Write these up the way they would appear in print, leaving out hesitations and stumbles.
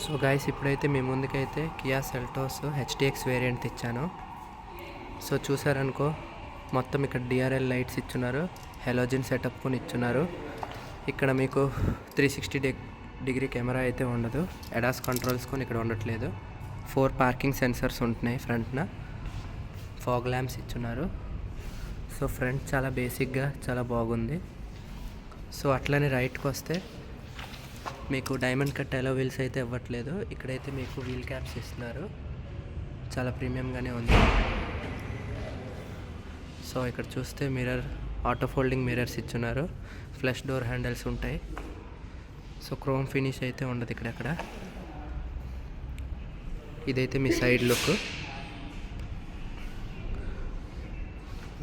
So guys ఇప్పుడైతే మీ ముందుకైతే Kia Seltos HDX variant తెచ్చాను. సో చూసారనుకో, మొత్తం ఇక్కడ డిఆర్ఎల్ లైట్స్ ఇచ్చున్నారు, హెలోజిన్ సెటప్ కొని ఇచ్చున్నారు. ఇక్కడ మీకు 360 డిగ్రీ కెమెరా అయితే ఉండదు, ఎడాస్ కంట్రోల్స్ కొని ఇక్కడ ఉండట్లేదు. 4 పార్కింగ్ సెన్సర్స్ ఉంటున్నాయి ఫ్రంట్న, ఫాగ్ ల్యాంప్స్ ఇచ్చున్నారు. సో ఫ్రంట్ చాలా బేసిక్గా చాలా బాగుంది. సో అట్లనే రైట్కి వస్తే మీకు డైమండ్ కట్ ఎలో వీల్స్ అయితే ఇవ్వట్లేదు, ఇక్కడైతే మీకు వీల్ క్యాప్స్ ఇస్తున్నారు, చాలా ప్రీమియంగానే ఉంది. సో ఇక్కడ చూస్తే మిర్రర్, ఆటో ఫోల్డింగ్ మిర్రర్స్ ఇచ్చున్నారు, ఫ్లష్ డోర్ హ్యాండిల్స్ ఉంటాయి. సో క్రోమ్ ఫినిష్ అయితే ఉండదు ఇక్కడెక్కడ. ఇదైతే మీ సైడ్ లుక్.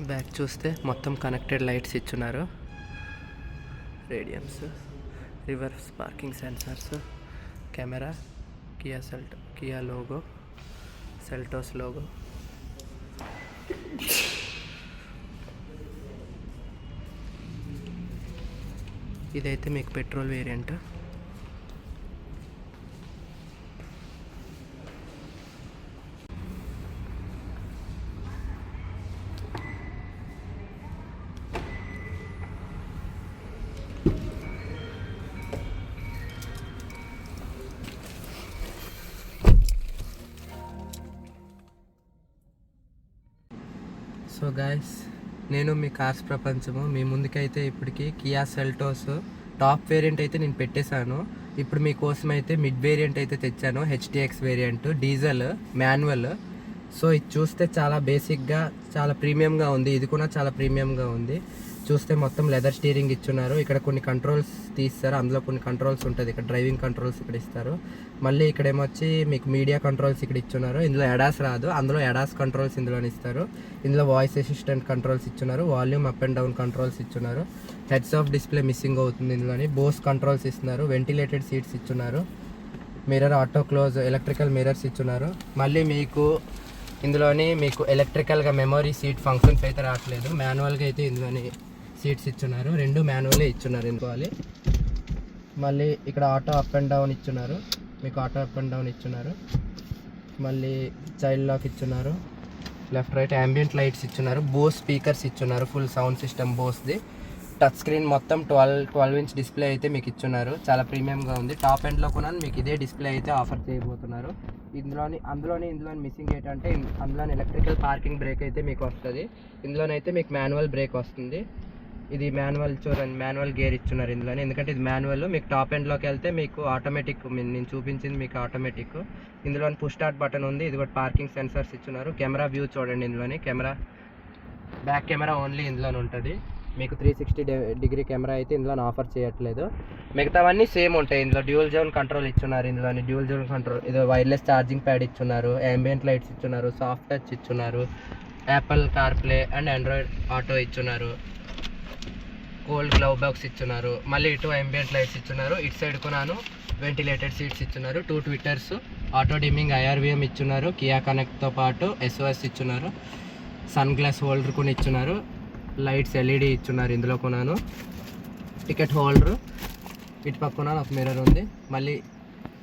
బ్యాక్ చూస్తే మొత్తం కనెక్టెడ్ లైట్స్ ఇచ్చున్నారు, radiums, reverse parking sensors, camera, Kia logo, Seltos logo. ఇదైతే మీకు పెట్రోల్ వేరియంట్. సో గాయస్, నేను మీ కార్స్ ప్రపంచము మీ ముందుకైతే ఇప్పటికి కియా సెల్టోస్ టాప్ వేరియంట్ అయితే నేను పెట్టేశాను. ఇప్పుడు మీకోసం అయితే మిడ్ వేరియంట్ అయితే తెచ్చాను, HDX variant, diesel, manual. So ఇది చూస్తే చాలా బేసిక్గా చాలా ప్రీమియంగా ఉంది, ఇది కూడా చాలా ప్రీమియంగా ఉంది. చూస్తే మొత్తం లెదర్ స్టీరింగ్ ఇచ్చున్నారు, ఇక్కడ కొన్ని కంట్రోల్స్ తీస్తారు, అందులో కొన్ని కంట్రోల్స్ ఉంటుంది, ఇక్కడ డ్రైవింగ్ కంట్రోల్స్ ఇక్కడ ఇస్తారు. మళ్ళీ ఇక్కడ ఏమొచ్చి మీకు మీడియా కంట్రోల్స్ ఇక్కడ ఇచ్చున్నారు. ఇందులో ఎడాస్ రాదు, అందులో ఎడాస్ కంట్రోల్స్ ఇందులోనే ఇస్తారు. ఇందులో వాయిస్ అసిస్టెంట్ కంట్రోల్స్ ఇచ్చున్నారు, volume up and down controls ఇచ్చున్నారు, హెడ్స్ ఆఫ్ డిస్ప్లే మిస్సింగ్ అవుతుంది ఇందులోని, బోస్ కంట్రోల్స్ ఇస్తున్నారు, వెంటిలేటెడ్ సీట్స్ ఇచ్చున్నారు, mirror auto close, electrical mirrors ఇచ్చున్నారు. మళ్ళీ మీకు ఇందులోని మీకు ఎలక్ట్రికల్గా మెమరీ సీట్ ఫంక్షన్స్ అయితే రావట్లేదు, మాన్యువల్గా అయితే ఇందులోని సీట్స్ ఇచ్చున్నారు, 2 మాన్యువలే ఇచ్చున్నారు ఎందుకోవాలి. మళ్ళీ ఇక్కడ ఆటో అప్ అండ్ డౌన్ ఇచ్చున్నారు, మీకు ఆటో అప్ అండ్ డౌన్ ఇచ్చున్నారు. మళ్ళీ చైల్డ్ లాక్ ఇచ్చున్నారు, లెఫ్ట్ రైట్ యాంబియంట్ లైట్స్ ఇచ్చున్నారు, బోస్ స్పీకర్స్ ఇచ్చున్నారు, ఫుల్ సౌండ్ సిస్టమ్ బోస్ది. టచ్ స్క్రీన్ మొత్తం 12 ఇంచ్ డిస్ప్లే అయితే మీకు ఇచ్చున్నారు, చాలా ప్రీమియంగా ఉంది. టాప్ ఎండ్లో కూడా మీకు ఇదే డిస్ప్లే అయితే ఆఫర్ చేయబోతున్నారు. అందులోని మిస్సింగ్ ఏంటంటే అందులోని ఎలక్ట్రికల్ పార్కింగ్ బ్రేక్ అయితే మీకు వస్తుంది, ఇందులోనైతే మీకు మాన్యువల్ బ్రేక్ వస్తుంది. ఇది మాన్యువల్, చూడండి మాన్యువల్ గేర్ ఇచ్చున్నారు ఇందులోనే, ఎందుకంటే ఇది మాన్యువల్. మీకు టాప్ ఎండ్లోకి వెళ్తే మీకు ఆటోమేటిక్, నేను చూపించింది మీకు ఆటోమేటిక్. ఇందులో పుష్ స్టార్ట్ బటన్ ఉంది, ఇది కూడా పార్కింగ్ సెన్సర్స్ ఇచ్చున్నారు. కెమెరా వ్యూ చూడండి, ఇందులోని కెమెరా, బ్యాక్ కెమెరా ఓన్లీ ఇందులోనే ఉంటుంది. మీకు 360 డిగ్రీ కెమెరా అయితే ఇందులో ఆఫర్ చేయట్లేదు, మిగతావన్నీ సేమ్ ఉంటాయి. ఇందులో డ్యూయల్ జోన్ కంట్రోల్ ఇచ్చున్నారు, ఇందులోని డ్యూయల్ జోన్ కంట్రోల్, ఇది వైర్లెస్ ఛార్జింగ్ ప్యాడ్ ఇచ్చున్నారు, యాంబియంట్ లైట్స్ ఇచ్చున్నారు, సాఫ్ట్ టచ్ ఇచ్చున్నారు, Apple CarPlay and Android Auto ఇచ్చున్నారు, కోల్డ్ గ్లవ్ బాక్స్ ఇచ్చున్నారు. మళ్ళీ ఇటు యాంబియంట్ లైట్స్ ఇచ్చున్నారు, ఇటు సైడ్ కొనాను వెంటిలేటెడ్ సీట్స్ ఇచ్చున్నారు, 2 ట్విట్టర్స్, ఆటో డిమ్మింగ్, IRVM ఇచ్చున్నారు, కియా కనెక్ట్తో పాటు SOS ఇచ్చున్నారు, సన్ గ్లాస్ హోల్డర్ కూడా ఇచ్చున్నారు, లైట్స్ LED ఇచ్చున్నారు ఇందులో కొనాను, టికెట్ హోల్డర్, ఇటు పక్కన ఒక మిర్రర్ ఉంది. మళ్ళీ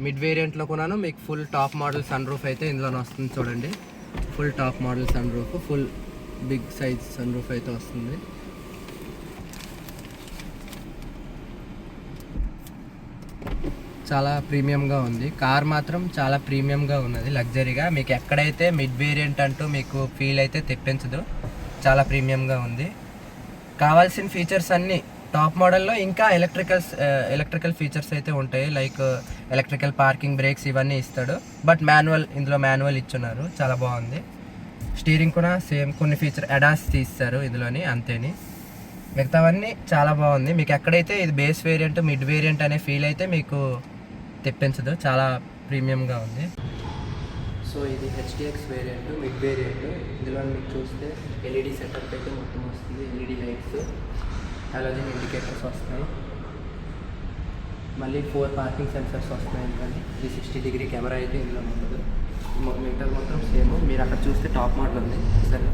మిడ్ వేరియంట్లో కొనాను మీకు full top model sunroof అయితే ఇందులో వస్తుంది, చూడండి full top model sunroof, full big size sunroof అయితే వస్తుంది. చాలా ప్రీమియంగా ఉంది, కార్ మాత్రం చాలా ప్రీమియంగా ఉన్నది, లగ్జరీగా. మీకు ఎక్కడైతే మిడ్ వేరియంట్ అంటూ మీకు ఫీల్ అయితే తెప్పించదు, చాలా ప్రీమియంగా ఉంది. కావాల్సిన ఫీచర్స్ అన్నీ టాప్ మోడల్లో, ఇంకా ఎలక్ట్రికల్ ఫీచర్స్ అయితే ఉంటాయి, లైక్ ఎలక్ట్రికల్ పార్కింగ్ బ్రేక్స్ ఇవన్నీ ఇస్తాడు. బట్ మాన్యువల్, ఇందులో మాన్యువల్ ఇచ్చున్నారు, చాలా బాగుంది. స్టీరింగ్ కూడా సేమ్, కొన్ని ఫీచర్ అడాస్ తీస్తారు ఇందులోని, అంతేని. మిగతావన్నీ చాలా బాగుంది. మీకు ఎక్కడైతే ఇది బేస్ వేరియంట్, మిడ్ వేరియంట్ అనే ఫీల్ అయితే మీకు తెప్పించదు, చాలా ప్రీమియంగా ఉంది. సో ఇది హెచ్డిఎక్స్ వేరియంట్, మిడ్ వేరియంట్. ఇందులో మీకు చూస్తే LED సెటప్ అయితే మొత్తం వస్తుంది, LED లైట్స్, హాలోజన్ ఇండికేటర్స్ వస్తాయి, మళ్ళీ 4 పార్కింగ్ సెన్సర్స్ వస్తున్నాయి. ఎందుకంటే 360 డిగ్రీ కెమెరా అయితే ఇందులో ఉండదు, మిగతా మొత్తం సేమ్. మీరు అక్కడ చూస్తే టాప్ మోడల్ ఉంది, సరే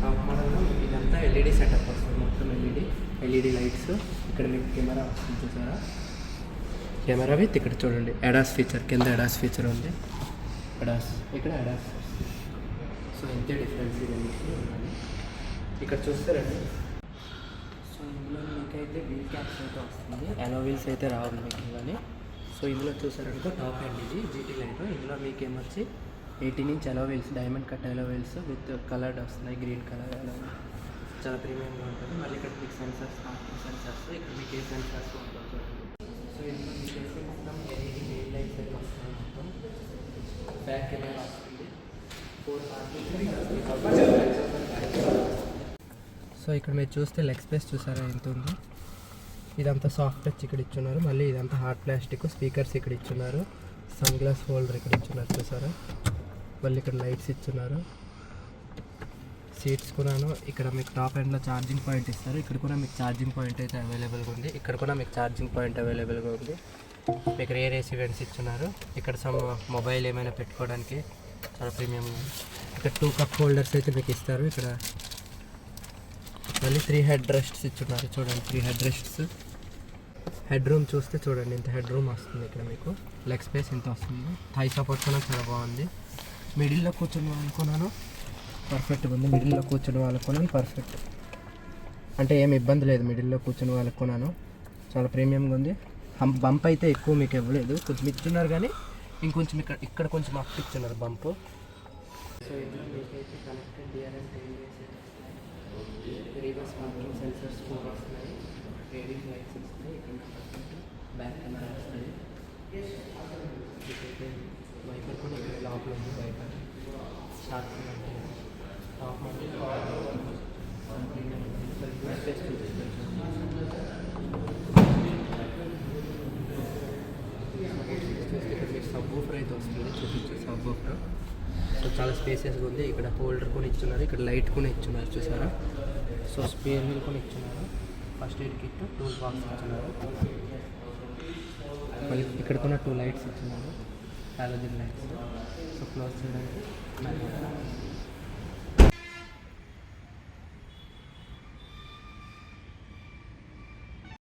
టాప్ మోడల్లో ఇదంతా LED సెటప్ వస్తుంది, మొత్తం LED లైట్స్. ఇక్కడ మీకు కెమెరా వస్తుంది చూసారా, కెమెరా విత్ ఇక్కడ చూడండి అడాస్ ఫీచర్, కింద అడాస్ ఫీచర్ ఉంది, అడాస్ ఇక్కడ అడాస్. సో ఇంతే డిఫరెన్స్ ఇది. ఇక్కడ చూస్తారండి. సో ఇందులో మీకైతే వీల్ క్యాప్స్ అయితే వస్తుంది, అలో వీల్స్ అయితే రావు మీకు ఇందులోని. సో ఇందులో చూసారనుకో టాప్ అండ్ ఇది జీటీ లైట్. ఇందులో మీకేమొచ్చి 18 inch allow wheels, diamond cut allow wheels with coloured వస్తున్నాయి, గ్రీన్ కలర్ అలో. చాలా ప్రీమియంగా ఉంటుంది. మళ్ళీ ఇక్కడ మీకు సెన్సర్స్, సెన్సర్స్ ఇక్కడ మీకు ఏ సెన్సర్స్ ఉంటుంది చూడండి. సో ఇందులో మీకు మొత్తం ఎల్ఈడి మెయిన్ లైట్స్ అయితే వస్తున్నాయి. మొత్తం బ్యాక్ కెమెరా వస్తుంది, 4 సో ఇక్కడ మీరు చూస్తే లెగ్ స్పేస్ చూసారా ఎంత ఉంది. ఇదంతా సాఫ్ట్ టచ్ ఇక్కడ ఇచ్చున్నారు, మళ్ళీ ఇదంతా హార్డ్ ప్లాస్టిక్. స్పీకర్స్ ఇక్కడ ఇచ్చున్నారు, సన్ గ్లాస్ హోల్డర్ ఇక్కడ ఇచ్చున్నారు చూసారా. మళ్ళీ ఇక్కడ లైట్స్ ఇచ్చున్నారు, సీట్స్ కూడాను. ఇక్కడ మీకు టాప్ ఎండ్లో ఛార్జింగ్ పాయింట్ ఇస్తారు. ఇక్కడ కూడా మీకు ఛార్జింగ్ పాయింట్ అయితే అవైలబుల్గా ఉంది. ఇక్కడ కూడా మీకు ఛార్జింగ్ పాయింట్ అవైలబుల్గా ఉంది. మీకు రేర్ ఏసీ వెంట్స్ ఇచ్చున్నారు. ఇక్కడ సమ్ మొబైల్ ఏమైనా పెట్టుకోవడానికి చాలా ప్రీమియంగా ఉంది. ఇక్కడ 2 కప్ హోల్డర్స్ అయితే మీకు ఇస్తారు. ఇక్కడ మళ్ళీ 3 హెడ్ రెస్ట్స్ ఇచ్చున్నారు చూడండి, 3 హెడ్ రెస్ట్స్. హెడ్ రూమ్ చూస్తే చూడండి ఇంత హెడ్ రూమ్ వస్తుంది. ఇక్కడ మీకు లెగ్ స్పేస్ ఇంత వస్తుంది. థై సపోర్ట్ కూడా చాలా బాగుంది. మిడిల్లో కూర్చొని అనుకున్నాను పర్ఫెక్ట్గా ఉంది. మిడిల్లో కూర్చొని వాళ్ళకున్నాను పర్ఫెక్ట్, అంటే ఏమి ఇబ్బంది లేదు. మిడిల్లో కూర్చొని వాళ్ళకున్నాను చాలా ప్రీమియంగా ఉంది. బంప్ అయితే ఎక్కువ మీకు ఇవ్వలేదు, కొంచెం ఇచ్చున్నారు కానీ ఇంకొంచెం ఇక్కడ కొంచెం అప్ ఇచ్చున్నారు బంప్. సో ఇందులో మీకైతే connected DRL reverse parking sensors 4 వస్తున్నాయి, రేడింగ్ లైట్స్ వస్తాయి, ఇక్కడ బ్యాక్ కెమెరా వస్తుంది. ఇకైతే వైపర్ కూడా ఇక్కడ లోపల ఉంది. Wiper start top model space ఇక్కడ మీకు సబ్ వూఫర్ అయితే వస్తుంది, చూపించు సబ్ వూఫర్. సో చాలా స్పేసెస్గా ఉంది. ఇక్కడ హోల్డర్ కూడా ఇచ్చున్నారు, ఇక్కడ లైట్ కూడా ఇచ్చున్నారు చూసారా. సో స్పేర్ వీల్ కూడా ఇచ్చున్నారు, first aid kit, tool box ఇచ్చున్నారు. మళ్ళీ ఇక్కడ కూడా 2 లైట్స్ ఇచ్చున్నారు, హాలోజన్ లైట్స్. సో క్లోజ్ చేయడానికి